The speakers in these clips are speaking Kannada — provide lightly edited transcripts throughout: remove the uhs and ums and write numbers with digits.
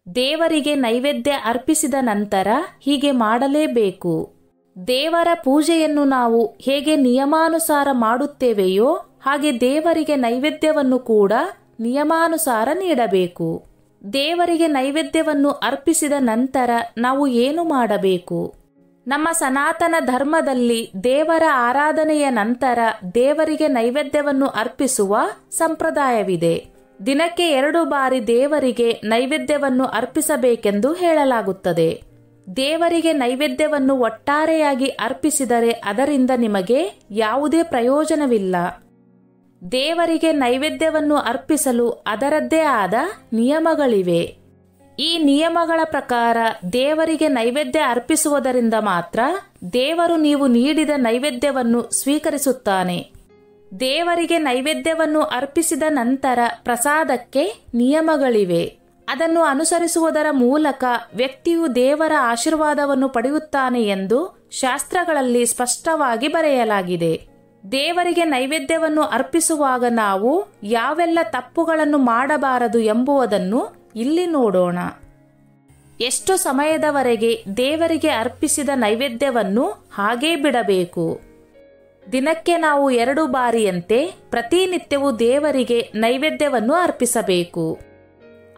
ದೇವರಿಗೆ ನೈವೇದ್ಯ ಅರ್ಪಿಸಿದ ನಂತರ ಹೀಗೆ ಮಾಡಲೇಬೇಕು. ದೇವರ ಪೂಜೆಯನ್ನು ನಾವು ಹೇಗೆ ನಿಯಮಾನುಸಾರ ಮಾಡುತ್ತೇವೆಯೋ ಹಾಗೆ ದೇವರಿಗೆ ನೈವೇದ್ಯವನ್ನು ಕೂಡ ನಿಯಮಾನುಸಾರ ನೀಡಬೇಕು. ದೇವರಿಗೆ ನೈವೇದ್ಯವನ್ನು ಅರ್ಪಿಸಿದ ನಂತರ ನಾವು ಏನು ಮಾಡಬೇಕು? ನಮ್ಮ ಸನಾತನ ಧರ್ಮದಲ್ಲಿ ದೇವರ ಆರಾಧನೆಯ ನಂತರ ದೇವರಿಗೆ ನೈವೇದ್ಯವನ್ನು ಅರ್ಪಿಸುವ ಸಂಪ್ರದಾಯವಿದೆ. ದಿನಕ್ಕೆ 2 ಬಾರಿ ದೇವರಿಗೆ ನೈವೇದ್ಯವನ್ನು ಅರ್ಪಿಸಬೇಕೆಂದು ಹೇಳಲಾಗುತ್ತದೆ. ದೇವರಿಗೆ ನೈವೇದ್ಯವನ್ನು ಒಟ್ಟಾರೆಯಾಗಿ ಅರ್ಪಿಸಿದರೆ ಅದರಿಂದ ನಿಮಗೆ ಯಾವುದೇ ಪ್ರಯೋಜನವಿಲ್ಲ. ದೇವರಿಗೆ ನೈವೇದ್ಯವನ್ನು ಅರ್ಪಿಸಲು ಅದರದ್ದೇ ಆದ ನಿಯಮಗಳಿವೆ. ಈ ನಿಯಮಗಳ ಪ್ರಕಾರ ದೇವರಿಗೆ ನೈವೇದ್ಯ ಅರ್ಪಿಸುವುದರಿಂದ ಮಾತ್ರ ದೇವರು ನೀವು ನೀಡಿದ ನೈವೇದ್ಯವನ್ನು ಸ್ವೀಕರಿಸುತ್ತಾನೆ. ದೇವರಿಗೆ ನೈವೇದ್ಯವನ್ನು ಅರ್ಪಿಸಿದ ನಂತರ ಪ್ರಸಾದಕ್ಕೆ ನಿಯಮಗಳಿವೆ. ಅದನ್ನು ಅನುಸರಿಸುವುದರ ಮೂಲಕ ವ್ಯಕ್ತಿಯು ದೇವರ ಆಶೀರ್ವಾದವನ್ನು ಪಡೆಯುತ್ತಾನೆ ಎಂದು ಶಾಸ್ತ್ರಗಳಲ್ಲಿ ಸ್ಪಷ್ಟವಾಗಿ ಬರೆಯಲಾಗಿದೆ. ದೇವರಿಗೆ ನೈವೇದ್ಯವನ್ನು ಅರ್ಪಿಸುವಾಗ ನಾವು ಯಾವೆಲ್ಲ ತಪ್ಪುಗಳನ್ನು ಮಾಡಬಾರದು ಎಂಬುದನ್ನು ಇಲ್ಲಿ ನೋಡೋಣ. ಎಷ್ಟು ಸಮಯದವರೆಗೆ ದೇವರಿಗೆ ಅರ್ಪಿಸಿದ ನೈವೇದ್ಯವನ್ನು ಹಾಗೇ ಬಿಡಬೇಕು? ದಿನಕ್ಕೆ ನಾವು 2 ಬಾರಿಯಂತೆ ಪ್ರತಿನಿತ್ಯವೂ ದೇವರಿಗೆ ನೈವೇದ್ಯವನ್ನು ಅರ್ಪಿಸಬೇಕು.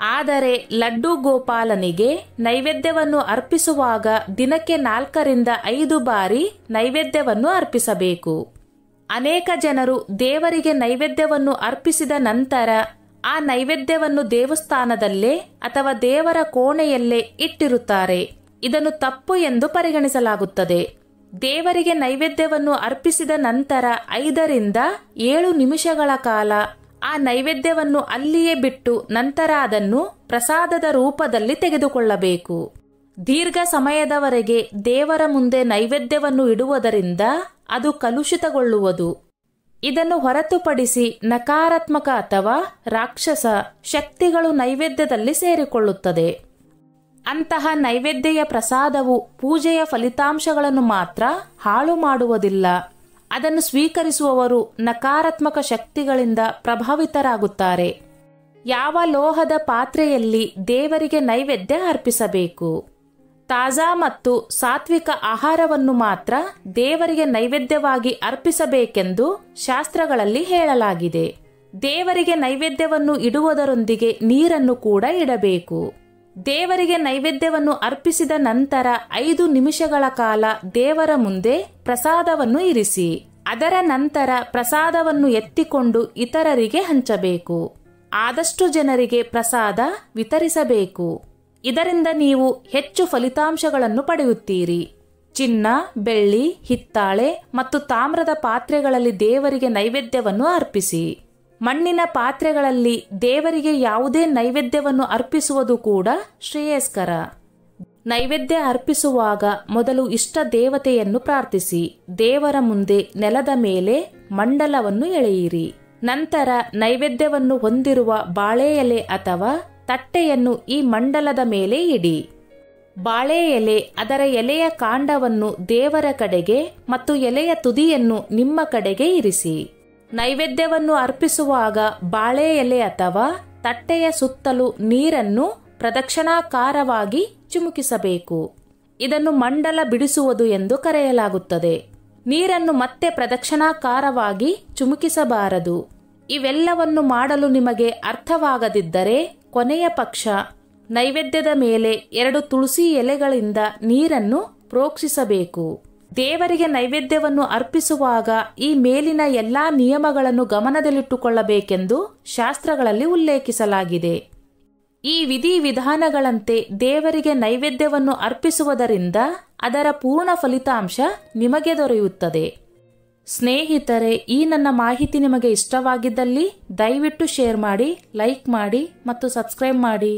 ಆದರೆ ಲಡ್ಡು ಗೋಪಾಲನಿಗೆ ನೈವೇದ್ಯವನ್ನು ಅರ್ಪಿಸುವಾಗ ದಿನಕ್ಕೆ 4 ರಿಂದ 5 ಬಾರಿ ನೈವೇದ್ಯವನ್ನು ಅರ್ಪಿಸಬೇಕು. ಅನೇಕ ಜನರು ದೇವರಿಗೆ ನೈವೇದ್ಯವನ್ನು ಅರ್ಪಿಸಿದ ನಂತರ ಆ ನೈವೇದ್ಯವನ್ನು ದೇವಸ್ಥಾನದಲ್ಲೇ ಅಥವಾ ದೇವರ ಕೋಣೆಯಲ್ಲೇ ಇಟ್ಟಿರುತ್ತಾರೆ. ಇದನ್ನು ತಪ್ಪು ಎಂದು ಪರಿಗಣಿಸಲಾಗುತ್ತದೆ. ದೇವರಿಗೆ ನೈವೇದ್ಯವನ್ನು ಅರ್ಪಿಸಿದ ನಂತರ 5 ರಿಂದ 7 ನಿಮಿಷಗಳ ಕಾಲ ಆ ನೈವೇದ್ಯವನ್ನು ಅಲ್ಲಿಯೇ ಬಿಟ್ಟು ನಂತರ ಅದನ್ನು ಪ್ರಸಾದದ ರೂಪದಲ್ಲಿ ತೆಗೆದುಕೊಳ್ಳಬೇಕು. ದೀರ್ಘ ಸಮಯದವರೆಗೆ ದೇವರ ಮುಂದೆ ನೈವೇದ್ಯವನ್ನು ಇಡುವುದರಿಂದ ಅದು ಕಲುಷಿತಗೊಳ್ಳುವುದು. ಇದನ್ನು ಹೊರತುಪಡಿಸಿ ನಕಾರಾತ್ಮಕ ಅಥವಾ ರಾಕ್ಷಸ ಶಕ್ತಿಗಳು ನೈವೇದ್ಯದಲ್ಲಿ ಸೇರಿಕೊಳ್ಳುತ್ತದೆ. ಅಂತಹ ನೈವೇದ್ಯ ಪ್ರಸಾದವು ಪೂಜೆಯ ಫಲಿತಾಂಶಗಳನ್ನು ಮಾತ್ರ ಹಾಳು ಮಾಡುವುದಿಲ್ಲ. ಅದನ್ನು ಸ್ವೀಕರಿಸುವವರು ನಕಾರಾತ್ಮಕ ಶಕ್ತಿಗಳಿಂದ ಪ್ರಭಾವಿತರಾಗುತ್ತಾರೆ. ಯಾವ ಲೋಹದ ಪಾತ್ರೆಯಲ್ಲಿ ದೇವರಿಗೆ ನೈವೇದ್ಯ ಅರ್ಪಿಸಬೇಕು? ತಾಜಾ ಮತ್ತು ಸಾತ್ವಿಕ ಆಹಾರವನ್ನು ಮಾತ್ರ ದೇವರಿಗೆ ನೈವೇದ್ಯವಾಗಿ ಅರ್ಪಿಸಬೇಕೆಂದು ಶಾಸ್ತ್ರಗಳಲ್ಲಿ ಹೇಳಲಾಗಿದೆ. ದೇವರಿಗೆ ನೈವೇದ್ಯವನ್ನು ಇಡುವುದರೊಂದಿಗೆ ನೀರನ್ನು ಕೂಡ ಇಡಬೇಕು. ದೇವರಿಗೆ ನೈವೇದ್ಯವನ್ನು ಅರ್ಪಿಸಿದ ನಂತರ 5 ನಿಮಿಷಗಳ ಕಾಲ ದೇವರ ಮುಂದೆ ಪ್ರಸಾದವನ್ನು ಇರಿಸಿ. ಅದರ ನಂತರ ಪ್ರಸಾದವನ್ನು ಎತ್ತಿಕೊಂಡು ಇತರರಿಗೆ ಹಂಚಬೇಕು. ಆದಷ್ಟು ಜನರಿಗೆ ಪ್ರಸಾದ ವಿತರಿಸಬೇಕು. ಇದರಿಂದ ನೀವು ಹೆಚ್ಚು ಫಲಿತಾಂಶಗಳನ್ನು ಪಡೆಯುತ್ತೀರಿ. ಚಿನ್ನ, ಬೆಳ್ಳಿ, ಹಿತ್ತಾಳೆ ಮತ್ತು ತಾಮ್ರದ ಪಾತ್ರೆಗಳಲ್ಲಿ ದೇವರಿಗೆ ನೈವೇದ್ಯವನ್ನು ಅರ್ಪಿಸಿ. ಮಣ್ಣಿನ ಪಾತ್ರೆಗಳಲ್ಲಿ ದೇವರಿಗೆ ಯಾವುದೇ ನೈವೇದ್ಯವನ್ನು ಅರ್ಪಿಸುವುದು ಕೂಡ ಶ್ರೇಯಸ್ಕರ. ನೈವೇದ್ಯ ಅರ್ಪಿಸುವಾಗ ಮೊದಲು ಇಷ್ಟ ದೇವತೆಯನ್ನು ಪ್ರಾರ್ಥಿಸಿ ದೇವರ ಮುಂದೆ ನೆಲದ ಮೇಲೆ ಮಂಡಲವನ್ನು ಎಳೆಯಿರಿ. ನಂತರ ನೈವೇದ್ಯವನ್ನು ಹೊಂದಿರುವ ಬಾಳೆ ಎಲೆ ಅಥವಾ ತಟ್ಟೆಯನ್ನು ಈ ಮಂಡಲದ ಮೇಲೆ ಇಡಿ. ಬಾಳೆ ಎಲೆ ಅದರ ಎಲೆಯ ಕಾಂಡವನ್ನು ದೇವರ ಕಡೆಗೆ ಮತ್ತು ಎಲೆಯ ತುದಿಯನ್ನು ನಿಮ್ಮ ಕಡೆಗೆ ಇರಿಸಿ. ನೈವೇದ್ಯವನ್ನು ಅರ್ಪಿಸುವಾಗ ಬಾಳೆ ಎಲೆ ಅಥವಾ ತಟ್ಟೆಯ ಸುತ್ತಲೂ ನೀರನ್ನು ಪ್ರದಕ್ಷಿಣಾಕಾರವಾಗಿ ಚಿಮುಕಿಸಬೇಕು. ಇದನ್ನು ಮಂಡಲ ಬಿಡಿಸುವುದು ಎಂದು ಕರೆಯಲಾಗುತ್ತದೆ. ನೀರನ್ನು ಮತ್ತೆ ಪ್ರದಕ್ಷಿಣಾಕಾರವಾಗಿ ಚಿಮುಕಿಸಬಾರದು. ಇವೆಲ್ಲವನ್ನು ಮಾಡಲು ನಿಮಗೆ ಅರ್ಥವಾಗದಿದ್ದರೆ ಕೊನೆಯ ಪಕ್ಷ ನೈವೇದ್ಯದ ಮೇಲೆ 2 ತುಳಸಿ ಎಲೆಗಳಿಂದ ನೀರನ್ನು ಪ್ರೋಕ್ಷಿಸಬೇಕು. ದೇವರಿಗೆ ನೈವೇದ್ಯವನ್ನು ಅರ್ಪಿಸುವಾಗ ಈ ಮೇಲಿನ ಎಲ್ಲಾ ನಿಯಮಗಳನ್ನು ಗಮನದಲ್ಲಿಟ್ಟುಕೊಳ್ಳಬೇಕೆಂದು ಶಾಸ್ತ್ರಗಳಲ್ಲಿ ಉಲ್ಲೇಖಿಸಲಾಗಿದೆ. ಈ ವಿಧಿವಿಧಾನಗಳಂತೆ ದೇವರಿಗೆ ನೈವೇದ್ಯವನ್ನು ಅರ್ಪಿಸುವುದರಿಂದ ಅದರ ಪೂರ್ಣ ಫಲಿತಾಂಶ ನಿಮಗೆ ದೊರೆಯುತ್ತದೆ. ಸ್ನೇಹಿತರೆ, ಈ ನನ್ನ ಮಾಹಿತಿ ನಿಮಗೆ ಇಷ್ಟವಾಗಿದ್ದಲ್ಲಿ ದಯವಿಟ್ಟು ಶೇರ್ ಮಾಡಿ, ಲೈಕ್ ಮಾಡಿ ಮತ್ತು ಸಬ್ಸ್ಕ್ರೈಬ್ ಮಾಡಿ.